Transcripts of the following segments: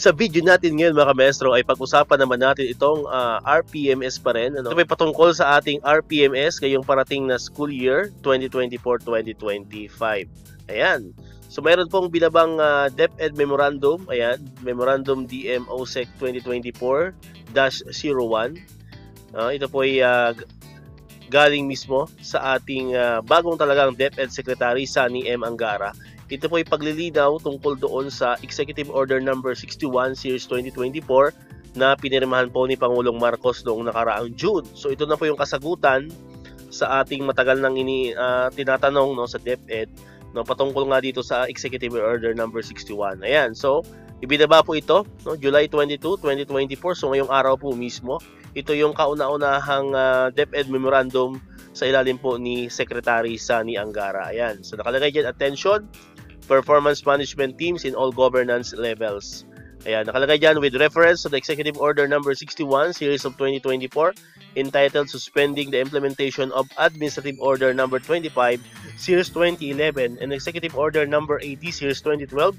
Sa video natin ngayon mga maestro ay pag-usapan naman natin itong RPMS pa rin. Ito may patungkol sa ating RPMS ngayong parating na school year 2024-2025. Ayan. So mayroon pong binabang DepEd Memorandum. Ayan. Memorandum DMOSEC 2024-01. Ito po ay galing mismo sa ating bagong talagang DepEd Secretary Sunny M. Angara. Ito po ay paglilinaw tungkol doon sa Executive Order Number 61 Series 2024 na pinirmahan po ni Pangulong Marcos noong nakaraang June. So ito na po yung kasagutan sa ating matagal nang tinatanong sa DepEd patungkol nga dito sa Executive Order Number 61. Ayan, so ibinaba po ito July 22, 2024. So ngayong araw po mismo, ito yung kauna-unahang DepEd Memorandum sa ilalim po ni Secretary Sunny Angara. Ayan, so nakalagay dyan, attention, performance management teams in all governance levels. Ayan, nakalagay dyan with reference to the Executive Order Number 61 Series of 2024 entitled Suspending the Implementation of Administrative Order Number 25 Series 2011 and Executive Order Number 80 Series 2012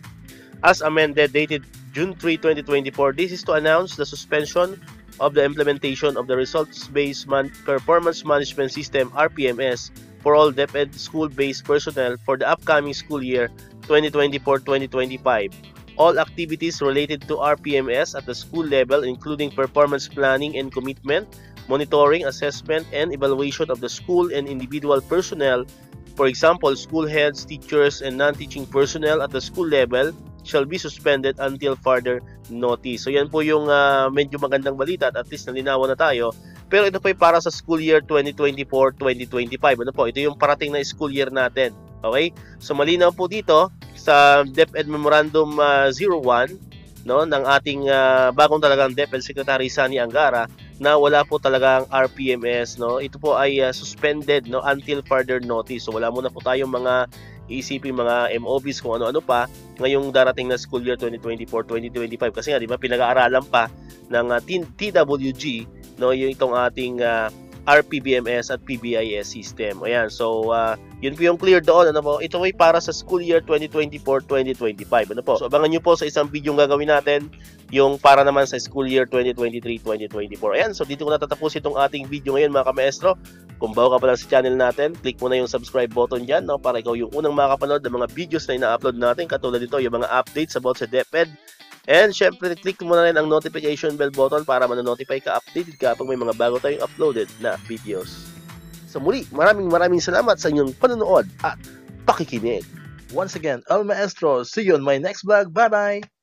as amended dated June 3, 2024. This is to announce the suspension of the implementation of the Results-Based Performance Management System RPMS for all DepEd school-based personnel for the upcoming school year 2024-2025. All activities related to RPMS at the school level, including performance planning and commitment, monitoring, assessment, and evaluation of the school and individual personnel, for example, school heads, teachers, and non-teaching personnel at the school level, shall be suspended until further notice. So yan po yung medyo magandang balita at least nalinawan na tayo. Pero ito po ay para sa school year 2024-2025. Ano po? Ito yung parating na school year natin. Okay? So malinaw po dito sa DepEd Memorandum 01 ng ating bagong talagang DepEd Secretary Sunny Angara na wala po talagang RPMS. Ito po ay suspended until further notice. So wala muna po tayong mga iisipin mga MOBs kung ano-ano pa ngayong darating na school year 2024-2025 kasi nga di ba pinag-aaralan pa ng TWG yung itong ating RPBMS at PBIS system. Ayan, so yun po yung clear doon. Ano po? Ito ay para sa school year 2024-2025. Ano po? So abangan nyo po sa isang video gagawin natin yung para naman sa school year 2023-2024. Ayan, so dito ko natatapos itong ating video ngayon mga ka-maestro. Kung bago ka pa lang sa channel natin, click mo na yung subscribe button dyan para ikaw yung unang makapanood ng mga videos na ina-upload natin. Katulad dito, yung mga updates about sa DepEd. And syempre, click mo na rin ang notification bell button para manonotify ka, updated ka pag may mga bago tayong uploaded na videos. So muli, maraming salamat sa inyong panonood at pakikinig. Once again, El Maestro, see you on my next vlog. Bye-bye!